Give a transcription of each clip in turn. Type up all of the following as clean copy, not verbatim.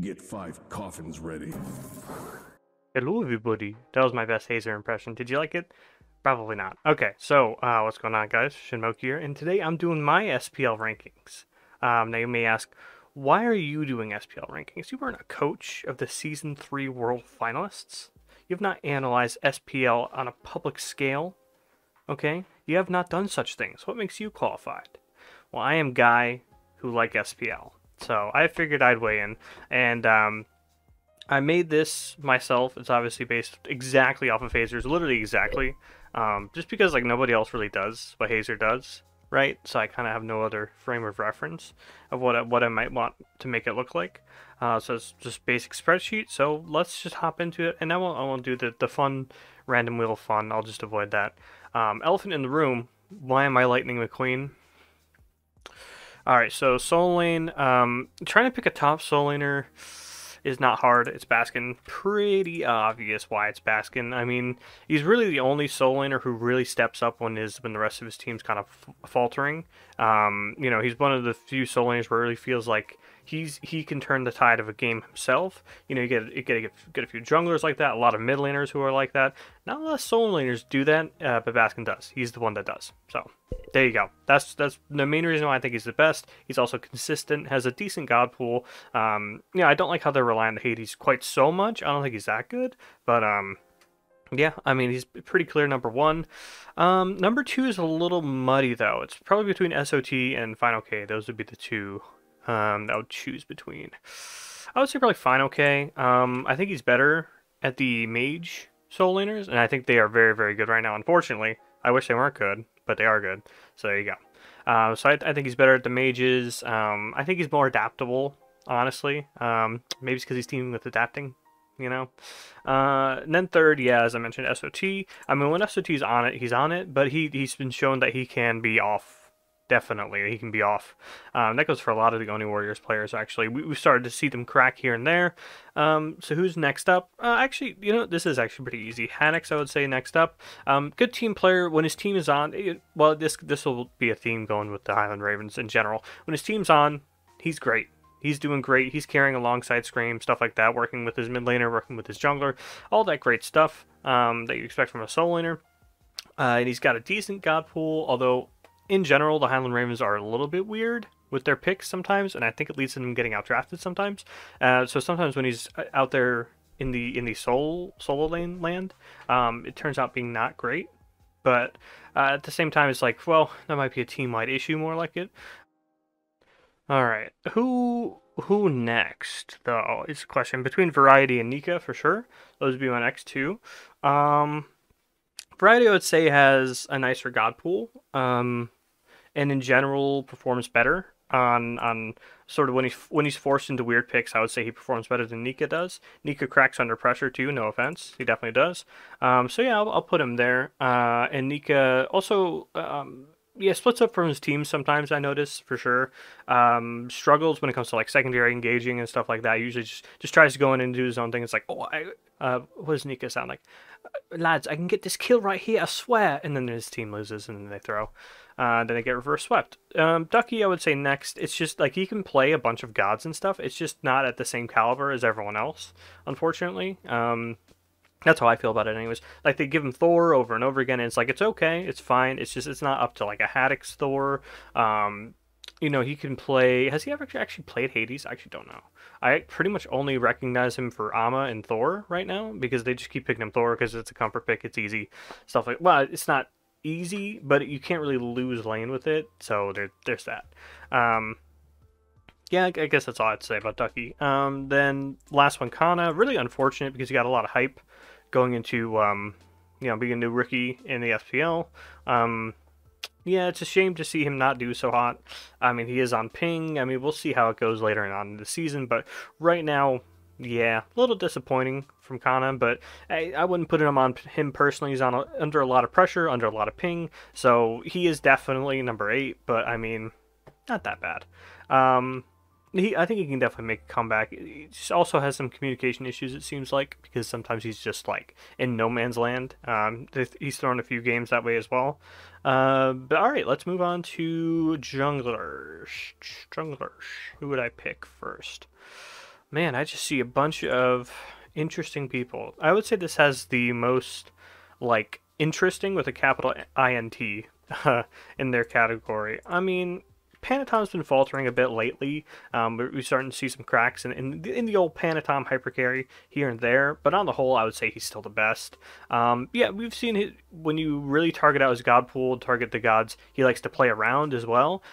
Get 5 coffins ready. Hello, everybody. That was my best Hazer impression. Did you like it? Probably not. Okay, so what's going on, guys? Shenmoki here, and today I'm doing my SPL rankings. Now you may ask, why are you doing SPL rankings? You weren't a coach of the Season 3 World Finalists. You have not analyzed SPL on a public scale. Okay? You have not done such things. What makes you qualified? Well, I am Guy who like SPL. So I figured I'd weigh in, and I made this myself. It's obviously based exactly off of Hazer's, literally exactly. Just because like nobody else really does what Hazer does, right? So I kind of have no other frame of reference of what I might want to make it look like. So it's just basic spreadsheet. So let's just hop into it, and I won't do the fun random wheel fun. I'll just avoid that. Elephant in the room. Why am I Lightning McQueen? All right, so soul lane. Trying to pick a top soul laner is not hard. It's Baskin. Pretty obvious why it's Baskin. I mean, he's really the only soul laner who really steps up when the rest of his team's kind of faltering. He's one of the few soul laners where it really feels like he can turn the tide of a game himself. You get a few junglers like that, a lot of mid laners who are like that. Not a lot of soul laners do that, but Baskin does. He's the one that does. So there you go. That's the main reason why I think he's the best. He's also consistent, has a decent god pool. I don't like how they're relying on the Hades quite so much. I don't think he's that good, but yeah, I mean, he's pretty clear number one. Number two is a little muddy, though. It's probably between SOT and Final K. Those would be the two that I would choose between. I would say probably Final K. I think he's better at the mage soul laners, and I think they are very, very good right now. Unfortunately, I wish they weren't good, but they are good. So there you go. I think he's better at the mages. I think he's more adaptable, honestly. Maybe it's because he's teaming with adapting. And then third, yeah, as I mentioned, SOT. I mean, when SOT's on it, he's on it, but he's been shown that he can be off. Definitely, he can be off. That goes for a lot of the Oni Warriors players, actually. We've started to see them crack here and there. So who's next up? Actually, this is actually pretty easy. Hanix, I would say, next up. Good team player. When his team is on, this will be a theme going with the Highland Ravens in general. When his team's on, he's great. He's doing great. He's carrying alongside Scream, stuff like that, working with his mid laner, working with his jungler, all that great stuff that you expect from a soul laner. And he's got a decent god pool, although in general, the Highland Ravens are a little bit weird with their picks sometimes, and I think it leads to them getting outdrafted sometimes. So sometimes when he's out there in the solo lane land, it turns out being not great. But at the same time, it's like, well, that might be a team-wide issue more like it. All right, who next though? It's a question between Variety and Nika for sure. Those would be my next two. Variety, I would say, has a nicer god pool. And in general performs better on sort of when he's forced into weird picks. I would say he performs better than Nika does. Nika cracks under pressure too. No offense, he definitely does. So yeah, I'll put him there. And Nika also. Yeah, splits up from his team sometimes, I notice, for sure. Struggles when it comes to like secondary engaging and stuff like that. Usually just tries to go in and do his own thing. It's like, what does Nika sound like? Lads, I can get this kill right here, I swear. And then his team loses and then they throw. Then they get reverse swept. Ducky, I would say next. It's just like he can play a bunch of gods and stuff. It's just not at the same caliber as everyone else, unfortunately. That's how I feel about it anyways. Like, they give him Thor over and over again, and it's like, it's okay, it's fine, it's just, it's not up to, like, a Haddix Thor. He can play... Has he ever actually played Hades? I actually don't know. I pretty much only recognize him for Amma and Thor right now, because they just keep picking him Thor, because it's a comfort pick, it's easy. Stuff like... Well, it's not easy, but you can't really lose lane with it, so there's that. Yeah, I guess that's all I'd say about Ducky. Then last one, Kana. Really unfortunate because he got a lot of hype going into being a new rookie in the FPL. Yeah, it's a shame to see him not do so hot. I mean, he is on ping. I mean, we'll see how it goes later on in the season, but right now, yeah, a little disappointing from Kana, but I wouldn't put him on him personally. He's under a lot of pressure, under a lot of ping, so he is definitely number 8, but I mean, not that bad. I think he can definitely make a comeback. He just also has some communication issues, it seems like, because sometimes he's just like in no man's land. He's thrown a few games that way as well. But all right, let's move on to junglers. Junglers. Who would I pick first? Man, I just see a bunch of interesting people. I would say this has the most, like, interesting with a capital INT in their category. I mean, Panatom's been faltering a bit lately. We're starting to see some cracks in the old Panatom hypercarry here and there, but on the whole, I would say he's still the best. Yeah, we've seen it when you really target out his god pool, target the gods. He likes to play around as well.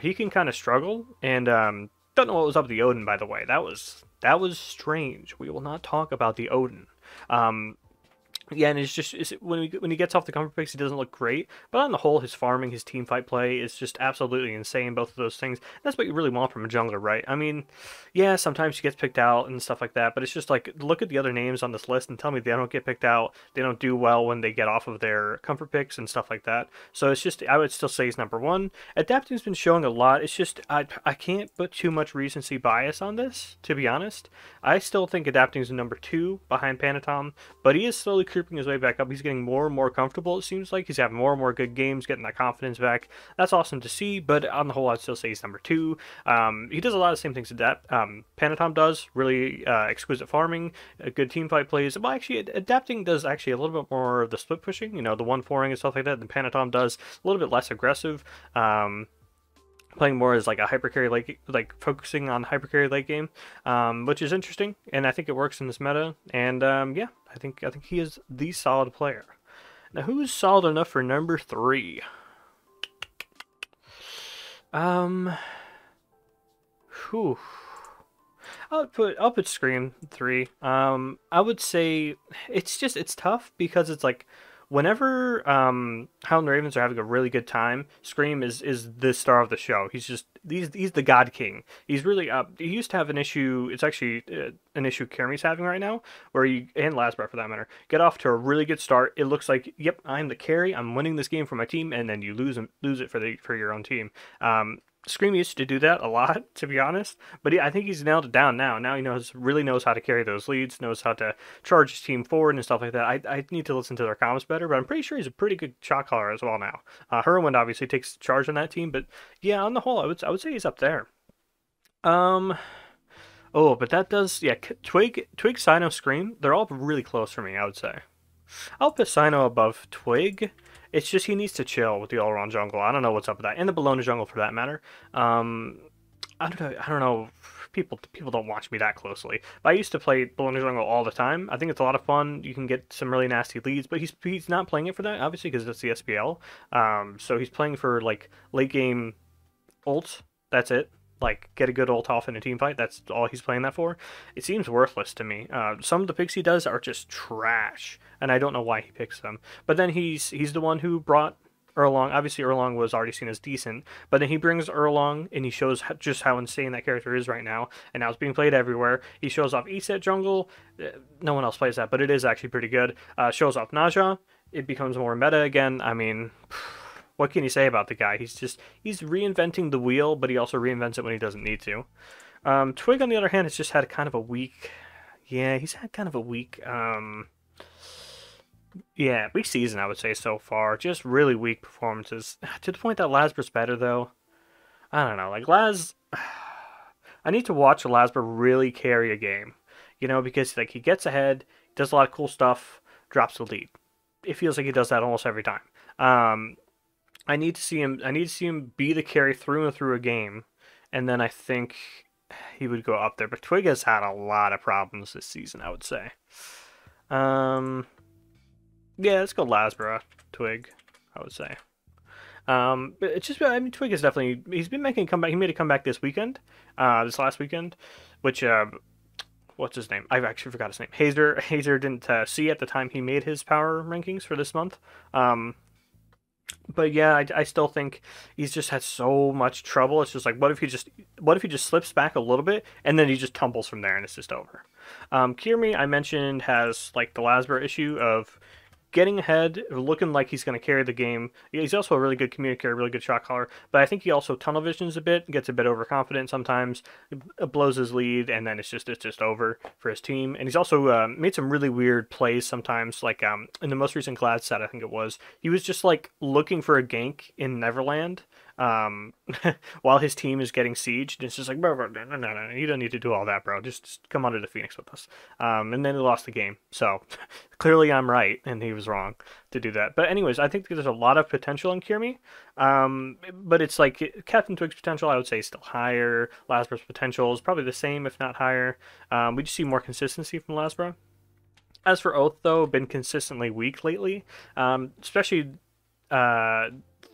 He can kind of struggle, and don't know what was up with the Odin, by the way. That was strange. We will not talk about the Odin. Um, yeah, and when he gets off the comfort picks, he doesn't look great. But on the whole, his farming, his team fight play is just absolutely insane. Both of those things. That's what you really want from a jungler, right? I mean, yeah, sometimes he gets picked out and stuff like that. But it's just like look at the other names on this list and tell me they don't get picked out. They don't do well when they get off of their comfort picks and stuff like that. So it's just I would still say he's number one. Adapting's been showing a lot. It's just I can't put too much recency bias on this, to be honest. I still think Adapting's number two behind Panatom, but he is slowly creeping his way back up. He's getting more and more comfortable, it seems like. He's having more and more good games, getting that confidence back. That's awesome to see, but on the whole, I'd still say he's number two. He does a lot of the same things that Panatom does. Really exquisite farming, good team fight plays. Well, actually, Adapting does actually a little bit more of the split pushing, the 1-4ing and stuff like that, than Panatom does. A little bit less aggressive. Playing more as like a hypercarry like focusing on hypercarry late game, which is interesting, and I think it works in this meta. And yeah, I think he is the solid player. Now, who's solid enough for number three? Whew. I'll put Scream 3. I would say it's tough because it's like whenever Howlin' Ravens are having a really good time, Scream is the star of the show. He's the God King. He's really he used to have an issue. It's actually an issue Kermie's having right now, where you and Lasbar for that matter get off to a really good start. It looks like, yep, I'm the carry. I'm winning this game for my team, and then you lose it for your own team. Scream used to do that a lot, to be honest, but I think he's nailed it down now. Now he really knows how to carry those leads, knows how to charge his team forward and stuff like that. I need to listen to their comments better, but I'm pretty sure he's a pretty good shot caller as well now. Herwind obviously takes charge on that team, but yeah, on the whole, I would say he's up there. Oh, but that does, yeah, Twig, Sino, Scream, they're all really close for me, I would say. I'll put Sino above Twig. It's just he needs to chill with the all-around jungle. I don't know what's up with that, and the Bologna jungle for that matter. I don't know. People don't watch me that closely. But I used to play Bologna jungle all the time. I think it's a lot of fun. You can get some really nasty leads, but he's not playing it for that, obviously, because it's the SPL. So he's playing for like late game ult. That's it. Like, get a good ult off in a team fight. That's all he's playing that for. It seems worthless to me. Some of the picks he does are just trash, and I don't know why he picks them. But then he's the one who brought Erlong. Obviously, Erlong was already seen as decent, but then he brings Erlong, and he shows just how insane that character is right now, and now it's being played everywhere. He shows off ESET jungle. No one else plays that, but it is actually pretty good. Shows off Naja. It becomes more meta again. I mean... What can you say about the guy? He's reinventing the wheel, but he also reinvents it when he doesn't need to. Twig, on the other hand, has just had kind of a weak... Yeah, he's had kind of a weak... Yeah, weak season, I would say, so far. Just really weak performances. To the point that Lasber's better, though. I don't know. Like, I need to watch Lasber really carry a game. Because like he gets ahead, does a lot of cool stuff, drops the lead. It feels like he does that almost every time. I need to see him be the carry through and through a game, and then I think he would go up there. But Twig has had a lot of problems this season, I would say. Yeah, let's go Lasbra, Twig, I would say. But it's just, I mean, Twig is definitely, he's been making a comeback. He made a comeback this weekend, this last weekend, which, what's his name? I've actually forgot his name. Hazer didn't see at the time he made his power rankings for this month. But yeah, I still think he's just had so much trouble. It's just like, what if he just slips back a little bit and then he just tumbles from there and it's just over. Kirmi, I mentioned, has like the Lasber issue of getting ahead, looking like he's going to carry the game. He's also a really good communicator, really good shot caller, but I think he also tunnel visions a bit, gets a bit overconfident sometimes, blows his lead, and then it's just over for his team. And he's also made some really weird plays sometimes, like in the most recent Glad set, I think it was, he was just like looking for a gank in Neverland, while his team is getting sieged. It's just like, bro, no, you don't need to do all that, bro. Just come onto the Phoenix with us. And then he lost the game. So clearly I'm right, and he was wrong to do that. But anyways, I think there's a lot of potential in Kirmi. But it's like Captain Twig's potential, I would say, is still higher. Lasbra's potential is probably the same, if not higher. We just see more consistency from Lasbra. As for Oath, though, been consistently weak lately, especially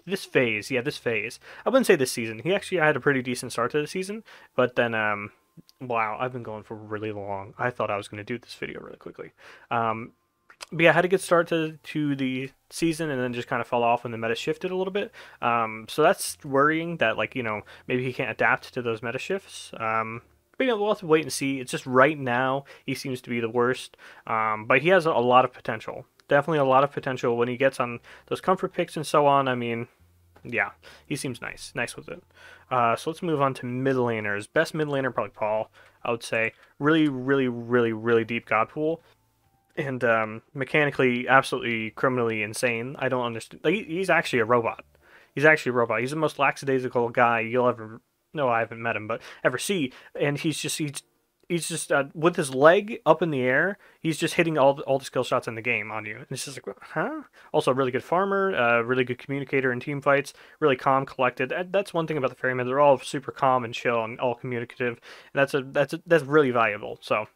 this phase. Yeah, this phase. I wouldn't say this season. He actually had a pretty decent start to the season, but then, wow, I've been going for really long. I thought I was going to do this video really quickly. But yeah, I had a good start to the season and then just kind of fell off when the meta shifted a little bit. So that's worrying that, like, maybe he can't adapt to those meta shifts. But we'll have to wait and see. It's just right now he seems to be the worst. But he has a lot of potential. Definitely a lot of potential when he gets on those comfort picks and so on. I mean, yeah, he seems nice. Nice with it. So let's move on to mid laners. Best mid laner, probably Paul, I would say. Really, really, really, really deep god pool. And mechanically, absolutely criminally insane. I don't understand. Like, he's actually a robot. He's actually a robot. He's the most lackadaisical guy you'll ever... No, I haven't met him, but ever see. And he's just with his leg up in the air, he's just hitting all the skill shots in the game on you. And it's just like, huh? Also, a really good farmer, really good communicator in team fights, really calm, collected. That's one thing about the ferrymen. They're all super calm and chill and all communicative. And that's really valuable. So,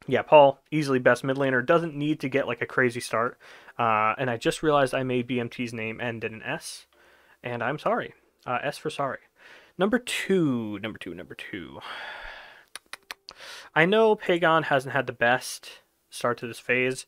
yeah, Paul, easily best mid laner. Doesn't need to get like a crazy start. And I just realized I made BMT's name end in an S. And I'm sorry. S for sorry. Number two. I know Pagon hasn't had the best start to this phase.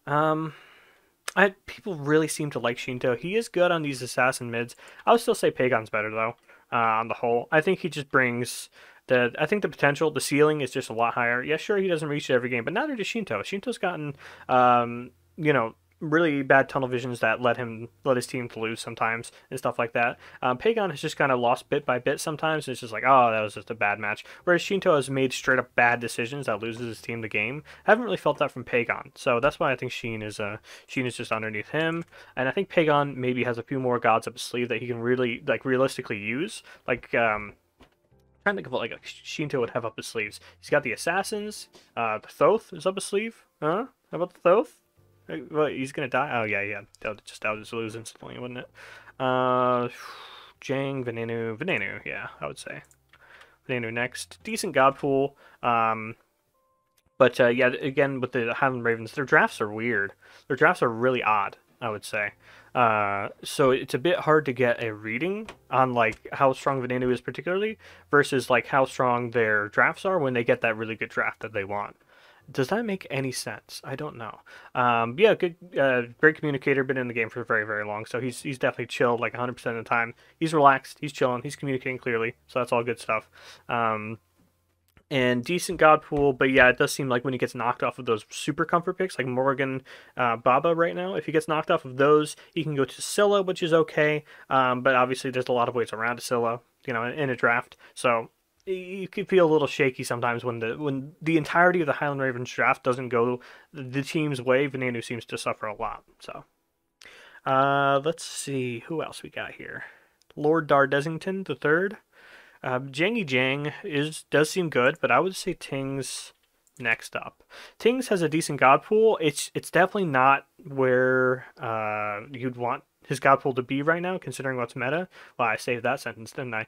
People really seem to like Shinto. He is good on these assassin mids. I would still say Pagon's better though, on the whole. I think he just brings I think the potential, the ceiling is just a lot higher. Yeah, sure, he doesn't reach it every game, but neither does Shinto. Shinto's gotten, really bad tunnel visions that let his team to lose sometimes and stuff like that. Pagon has just kind of lost bit by bit sometimes. And it's just like, oh, that was just a bad match. Whereas Shinto has made straight up bad decisions that loses his team the game. I haven't really felt that from Pagon, so that's why I think Sheen is just underneath him. And I think Pagon maybe has a few more gods up his sleeve that he can really realistically use. Like trying to think of what like Shinto would have up his sleeves. He's got the assassins. The Thoth is up his sleeve. Huh? How about the Thoth? What, he's gonna die? Oh yeah. That would just lose instantly, wouldn't it? Jang, Venenu. Yeah, I would say Venenu next. Decent god pool. But yeah, again with the Highland Ravens, their drafts are weird. Their drafts are really odd, I would say. So it's a bit hard to get a reading on like how strong Venenu is particularly versus like how strong their drafts are when they get that really good draft that they want. Does that make any sense? I don't know. Yeah, good, great communicator. Been in the game for very, very long, so he's definitely chilled like 100% of the time. He's relaxed. He's chilling. He's communicating clearly, so that's all good stuff. And decent god pool, but yeah, it does seem like when he gets knocked off of those super comfort picks, like Morgan, Baba right now, if he gets knocked off of those, he can go to Scylla, which is okay. But obviously, there's a lot of ways around a Scylla, in a draft. So you could feel a little shaky sometimes when the entirety of the Highland Ravens draft doesn't go the team's way. Venenu seems to suffer a lot. So, let's see who else we got here. Lord Dardesington the third. Jangy Jang does seem good, but I would say Ting's next up. Ting's has a decent god pool. It's definitely not where you'd want his god pool to be right now, considering what's meta. Well, I saved that sentence, didn't I?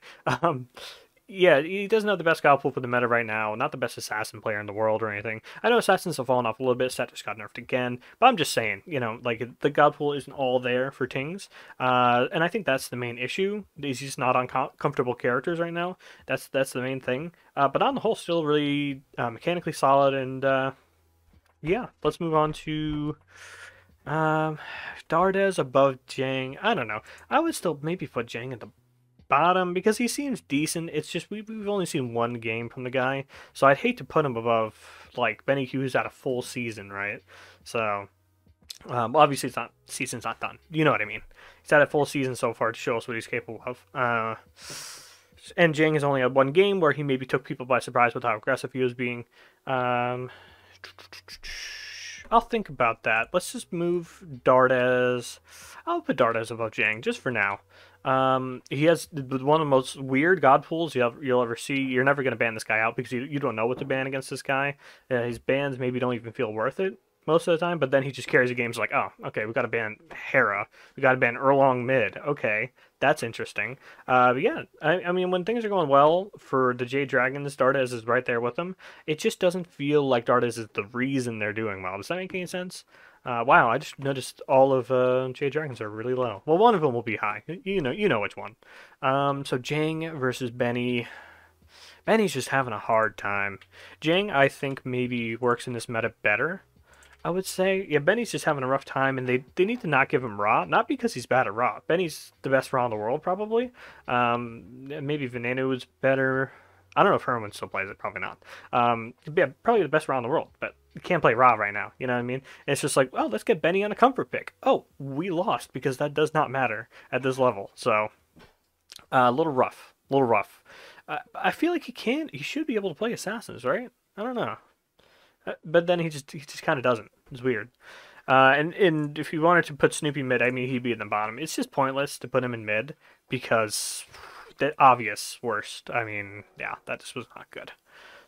Yeah, he doesn't have the best god pool for the meta right now. Not the best assassin player in the world or anything. I know assassins have fallen off a little bit. Stat just got nerfed again. But I'm just saying, like the god pool isn't all there for Tings. And I think that's the main issue. He's just not on comfortable characters right now. That's the main thing. But on the whole, still really mechanically solid. And yeah, let's move on to Dardes above Jang. I don't know. I would still maybe put Jang at the bottom because he seems decent. It's just we've only seen one game from the guy, so I'd hate to put him above like Benny Hughes at a full season, right? So obviously season's not done. You know what I mean? He's had a full season so far to show us what he's capable of. And Jang has only had one game where he maybe took people by surprise with how aggressive he was being. I'll think about that. Let's just move Dardes. I'll put Dardes above Jang just for now. He has one of the most weird god pools you'll ever see. You're never going to ban this guy out because you don't know what to ban against this guy. His bans maybe don't even feel worth it most of the time, but then he just carries the games like, oh, okay, we got to ban Hera. We got to ban Erlong mid. Okay, that's interesting. But yeah, I mean, when things are going well for the Jade Dragons, Dardes is right there with them. It just doesn't feel like Dardes is the reason they're doing well. Does that make any sense? Wow, I just noticed all of Jade Dragons are really low. Well, one of them will be high. You know which one. So Jang versus Benny. Benny's just having a hard time. Jang, I think, maybe works in this meta better. I would say, yeah, Benny's just having a rough time, and they need to not give him Ra, not because he's bad at Ra. Benny's the best Ra in the world, probably. Maybe Veneno is better. I don't know if Herman still plays it, probably not. Yeah, probably the best Ra in the world, but you can't play Ra right now, you know what I mean? And it's just like, oh, let's get Benny on a comfort pick. Oh, we lost, because that does not matter at this level, so a little rough, a little rough. I feel like he should be able to play Assassins, right? I don't know. But then he just kind of doesn't. It's weird. And if you wanted to put Snoopy mid, I mean, he'd be in the bottom. It's just pointless to put him in mid because the obvious worst. I mean, yeah, that just was not good.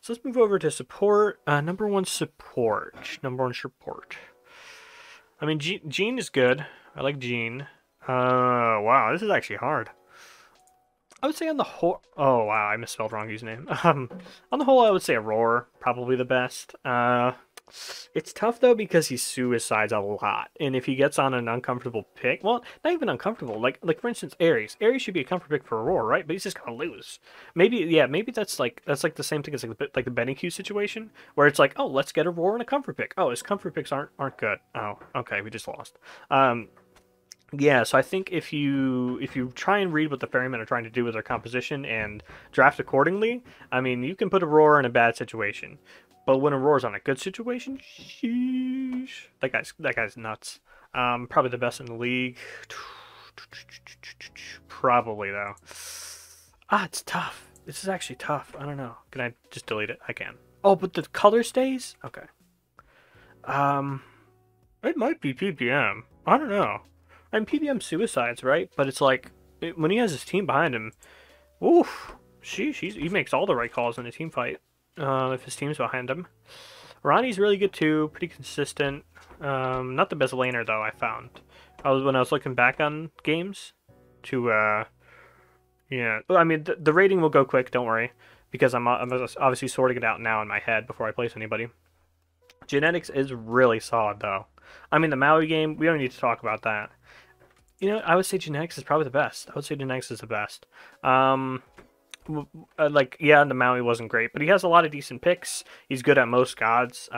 So let's move over to support. Number one support. Number one support. I mean, Jean is good. I like Jean. Wow, this is actually hard. I would say on the whole... Oh, wow, I misspelled Rongy's name. On the whole, I would say Aurora, probably the best. It's tough, though, because he suicides a lot. And if he gets on an uncomfortable pick... Well, not even uncomfortable. Like for instance, Ares. Ares should be a comfort pick for Aurora, right? But he's just going to lose. Maybe that's like the same thing as like the Benny Q situation, where it's like, oh, let's get Aurora in a comfort pick. Oh, his comfort picks aren't good. Oh, okay, we just lost. Yeah, so I think if you try and read what the Ferrymen are trying to do with their composition and draft accordingly, I mean, you can put Aurora in a bad situation. But when Aurora's on a good situation, sheesh, that guy's nuts. Probably the best in the league. Probably, though. It's tough. This is actually tough. I don't know. Can I just delete it? I can. Oh, but the color stays? Okay. It might be PPM. I don't know. And PBM suicides, right? But it's like, when he has his team behind him, oof, he makes all the right calls in a team fight, if his team's behind him. Ronnie's really good too, pretty consistent. Not the best laner though, I found. When I was looking back on games to, yeah. I mean, the rating will go quick, don't worry, because I'm obviously sorting it out now in my head before I place anybody. Genetics is really solid though. I mean, the Maui game, we don't need to talk about that. You know, I would say Genetics is probably the best. I would say Genetics is the best. Like, yeah, the Maui wasn't great, but he has a lot of decent picks. He's good at most gods.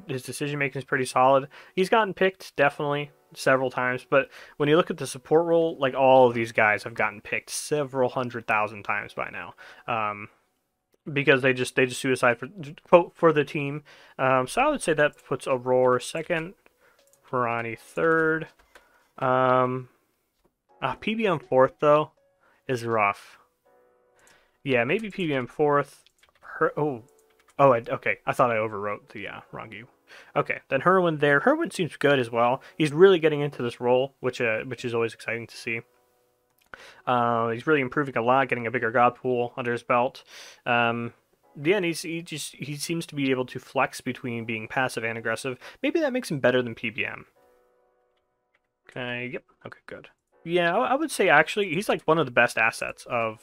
His decision making is pretty solid. He's gotten picked, definitely, several times, but when you look at the support role, like, all of these guys have gotten picked several 100,000 times by now. Because they just suicide for the team. So I would say that puts Aurora second, Ronnie third. PBM fourth, though, is rough. Yeah, maybe PBM fourth. Okay. I thought I overwrote the Rongi. Okay, then Herwin there. Herwin seems good as well. He's really getting into this role, which is always exciting to see. He's really improving a lot, getting a bigger god pool under his belt. Yeah, and he seems to be able to flex between being passive and aggressive. Maybe that makes him better than PBM. Okay, yep. Okay, good. Yeah, I would say actually he's like one of the best assets of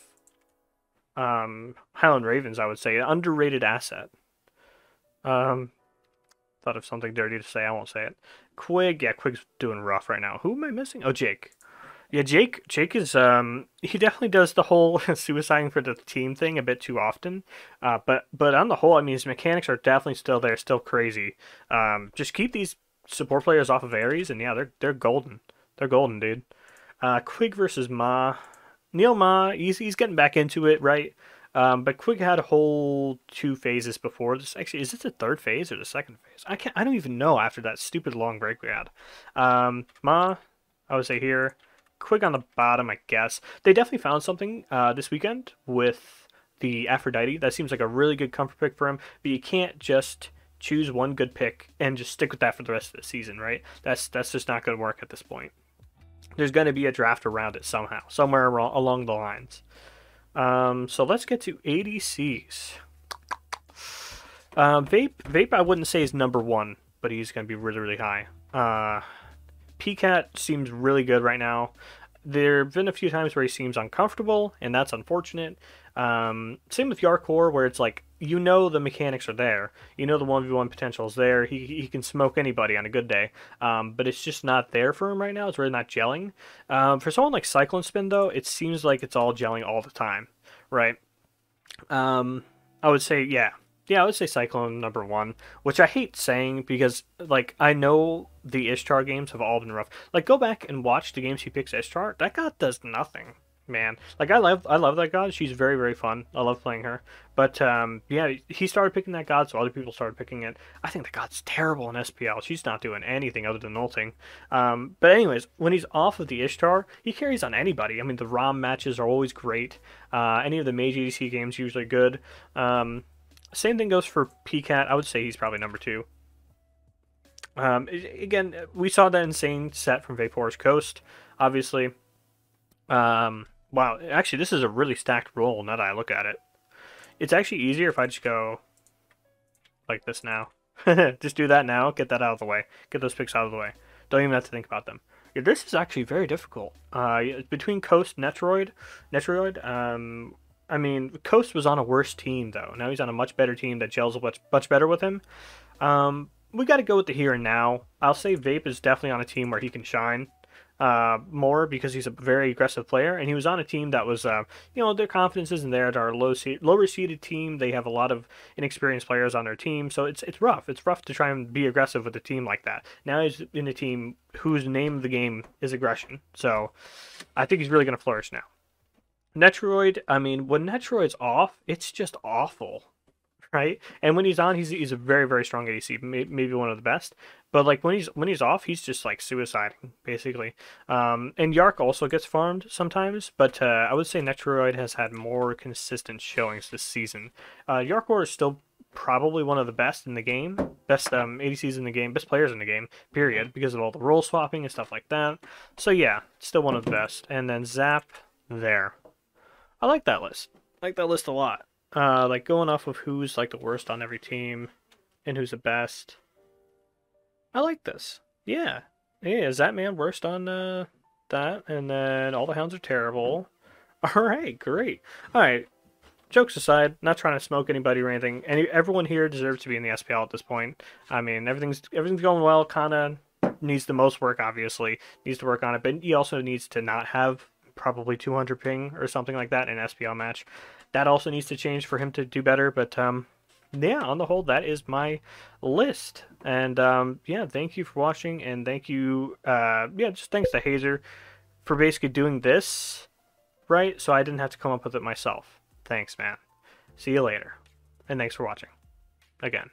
Highland Ravens, I would say. An underrated asset. Thought of something dirty to say, I won't say it. Quig, yeah, Quig's doing rough right now. Who am I missing? Oh, Jake. Yeah, Jake is, he definitely does the whole suiciding for the team thing a bit too often. But on the whole, I mean, his mechanics are definitely still there, still crazy. Just keep these support players off of Ares, and yeah, they're golden. They're golden, dude. Quig versus Ma. Neil Ma, he's getting back into it, right? But Quig had a whole 2 phases before this. Actually, is this the 3rd phase or the 2nd phase? I don't even know after that stupid long break we had. Ma, I would say here. Quig on the bottom, I guess. They definitely found something this weekend with the Aphrodite. That seems like a really good comfort pick for him, but you can't just choose one good pick and just stick with that for the rest of the season, right? That's just not going to work at this point. There's going to be a draft around it somehow, somewhere along the lines. So let's get to ADCs. Vape, I wouldn't say is number one, but he's going to be really, really high. PCAT seems really good right now. There have been a few times where he seems uncomfortable, and that's unfortunate. Same with Yarkor, where it's like, you know the mechanics are there. You know the 1v1 potential is there. He can smoke anybody on a good day. But it's just not there for him right now. It's really not gelling. For someone like Cyclone Spin, though, it seems like it's all gelling all the time, right? I would say, yeah. Yeah, I would say Cyclone number one, which I hate saying because, like, I know the Ishtar games have all been rough. Like, go back and watch the games he picks Ishtar. That god does nothing, man. Like, I love that god. She's very, very fun. I love playing her. But, yeah, he started picking that god, so other people started picking it. I think the god's terrible in SPL. She's not doing anything other than ulting. But anyways, when he's off of the Ishtar, he carries on anybody. I mean, the ROM matches are always great. Any of the mage ADC games usually good. Same thing goes for PCAT. I would say he's probably number two. Again, we saw that insane set from Vapor's Coast, obviously. Wow, actually, this is a really stacked roll now that I look at it. It's actually easier if I just go like this now. Just do that now, get that out of the way. Get those picks out of the way. Don't even have to think about them. Yeah, this is actually very difficult. Between Coast and Netroid, I mean, Coast was on a worse team, though. Now he's on a much better team that gels much better with him. We got to go with the here and now. I'll say Vape is definitely on a team where he can shine more because he's a very aggressive player. And he was on a team that was, their confidence isn't there. At our lower seeded team, they have a lot of inexperienced players on their team. So it's rough. It's rough to try and be aggressive with a team like that. Now he's in a team whose name of the game is aggression. So I think he's really going to flourish now. Netroid, I mean, when Netroid's off, it's just awful, right? And when he's on, he's a very, very strong ADC, maybe one of the best. But like when he's off, he's just like suiciding, basically. And Yark also gets farmed sometimes, but I would say Netroid has had more consistent showings this season. Yarkor is still probably one of the best in the game, best ADCs in the game, best players in the game, period, because of all the role swapping and stuff like that. So yeah, still one of the best. And then Zap there. I like that list. I like that list a lot. Like going off of who's like the worst on every team and who's the best. I like this. Yeah. Yeah, is that man worst on that? And then all the hounds are terrible. Alright, great. Alright. Jokes aside, not trying to smoke anybody or anything. Everyone here deserves to be in the SPL at this point. I mean, everything's going well. Kana needs the most work, obviously. Needs to work on it, but he also needs to not have probably 200 ping or something like that in an SPL match. That also needs to change for him to do better, but yeah, on the whole, that is my list. And yeah, thank you for watching, and thank you, just thanks to Hazer for basically doing this, right? So I didn't have to come up with it myself. Thanks, man. See you later. And thanks for watching. Again.